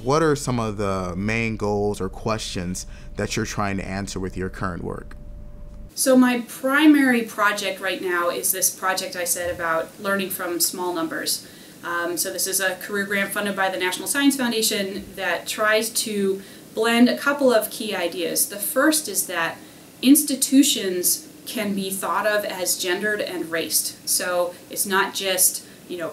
what are some of the main goals or questions that you're trying to answer with your current work? So my primary project right now is this project I said about learning from small numbers. So this is a career grant funded by the National Science Foundation that tries to blend a couple of key ideas. The first is that institutions can be thought of as gendered and raced. So it's not just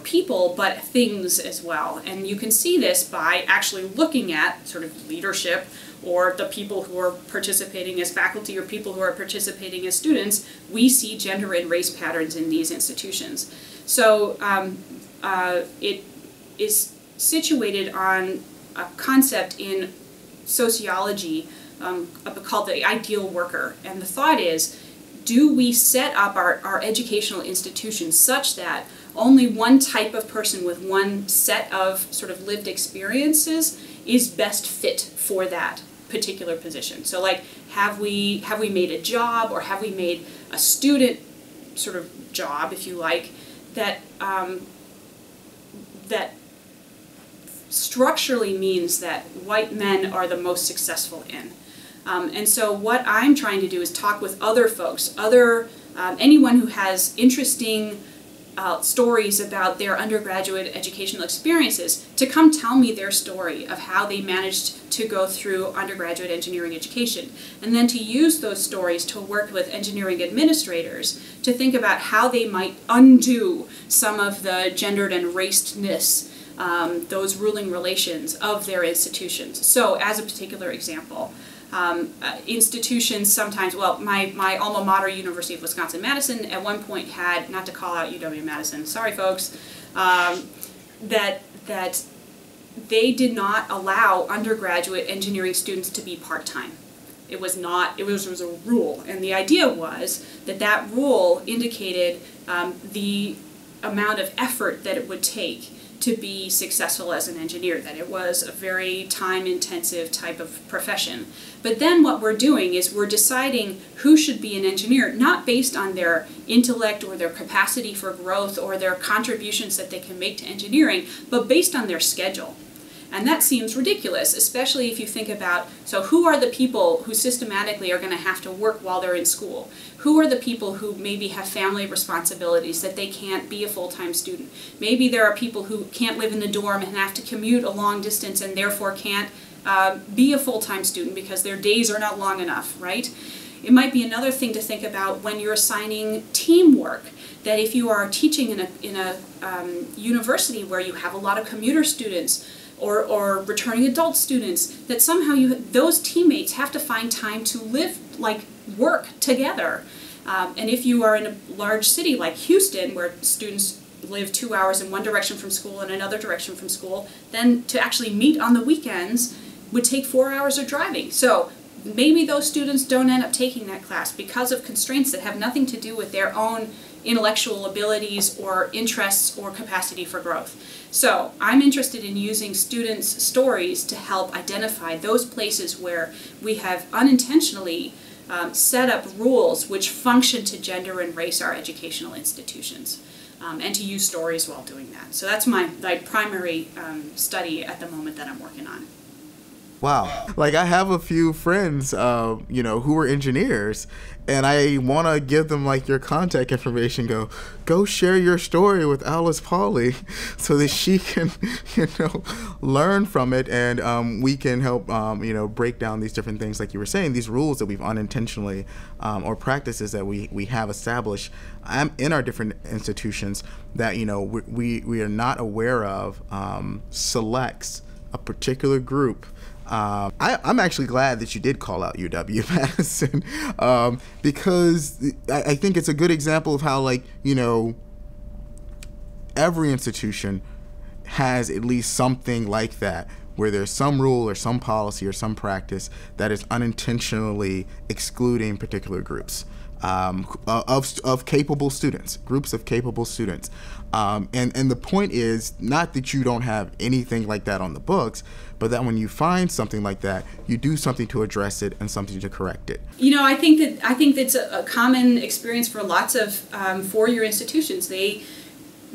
people, but things as well. And you can see this by actually looking at sort of leadership, or the people who are participating as faculty or people who are participating as students. We see gender and race patterns in these institutions. So it is situated on a concept in sociology called the ideal worker. And the thought is, do we set up our educational institutions such that only one type of person with one set of sort of lived experiences is best fit for that particular position? So like, have we made a job, or have we made a student sort of job, if you like, that that structurally means that white men are the most successful in. And so what I'm trying to do is talk with other folks, anyone who has interesting stories about their undergraduate educational experiences, to come tell me their story of how they managed to go through undergraduate engineering education, and then to use those stories to work with engineering administrators to think about how they might undo some of the gendered and racedness, those ruling relations of their institutions. So as a particular example, institutions sometimes, well, my alma mater, University of Wisconsin-Madison, at one point had, not to call out UW-Madison, sorry folks, that they did not allow undergraduate engineering students to be part-time. It was a rule, and the idea was that rule indicated the amount of effort that it would take to be successful as an engineer, that it was a very time-intensive type of profession. But then what we're doing is we're deciding who should be an engineer, not based on their intellect or their capacity for growth or their contributions that they can make to engineering, but based on their schedule. And that seems ridiculous, especially if you think about, so who are the people who systematically are going to have to work while they're in school? Who are the people who maybe have family responsibilities that they can't be a full-time student? Maybe there are people who can't live in the dorm and have to commute a long distance and therefore can't be a full-time student because their days are not long enough, right? It might be another thing to think about when you're assigning teamwork, that if you are teaching in a university where you have a lot of commuter students, or returning adult students, that somehow those teammates have to find time to work together. And if you are in a large city like Houston, where students live 2 hours in one direction from school and another direction from school, then to actually meet on the weekends would take 4 hours of driving. So maybe those students don't end up taking that class because of constraints that have nothing to do with their own intellectual abilities or interests or capacity for growth. So I'm interested in using students' stories to help identify those places where we have unintentionally set up rules which function to gender and race our educational institutions, and to use stories while doing that. So that's my primary study at the moment that I'm working on. Wow. Like, I have a few friends, who are engineers, and I want to give them your contact information. Go share your story with Alice Pawley so that she can, learn from it, and we can help, break down these different things, like you were saying, these rules that we've unintentionally, or practices that we have established in our different institutions that, we are not aware of, selects a particular group. I'm actually glad that you did call out UW-Madison, because I think it's a good example of how, every institution has at least something like that, where there's some rule or some policy or some practice that is unintentionally excluding particular groups of capable students, groups of capable students. And the point is not that you don't have anything like that on the books, but that when you find something like that, you do something to address it and something to correct it. I think that's a common experience for lots of four-year institutions.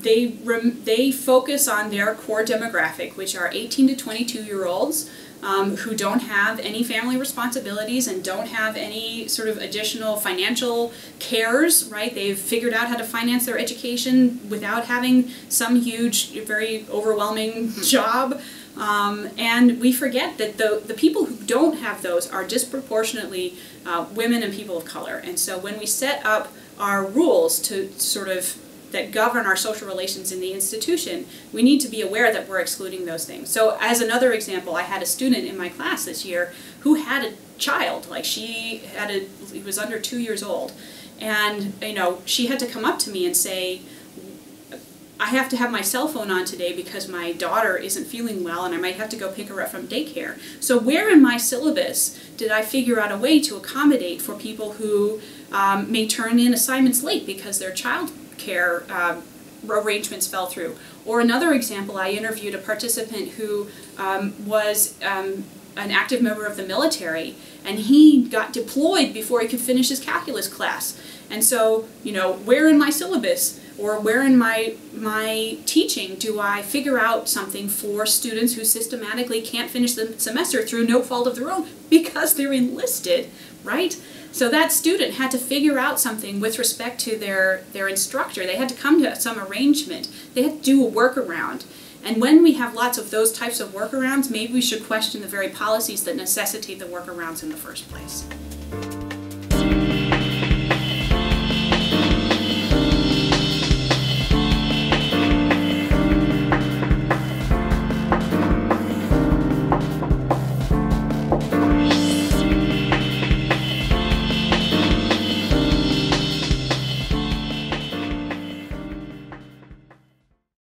they focus on their core demographic, which are 18 to 22-year-olds who don't have any family responsibilities and don't have any sort of additional financial cares, right? They've figured out how to finance their education without having some huge, very overwhelming job. And we forget that the people who don't have those are disproportionately women and people of color. And so when we set up our rules to sort of that govern our social relations in the institution, we need to be aware that we're excluding those things. So as another example, I had a student in my class this year who had a child, like he was under 2 years old, and she had to come up to me and say, I have to have my cell phone on today because my daughter isn't feeling well and I might have to go pick her up from daycare. So where in my syllabus did I figure out a way to accommodate for people who may turn in assignments late because their child care arrangements fell through? Or another example, I interviewed a participant who was an active member of the military, and he got deployed before he could finish his calculus class. And so, where in my syllabus or where in my teaching do I figure out something for students who systematically can't finish the semester through no fault of their own because they're enlisted, right? So that student had to figure out something with respect to their instructor. They had to come to some arrangement. They had to do a workaround. And when we have lots of those types of workarounds, maybe we should question the very policies that necessitate the workarounds in the first place.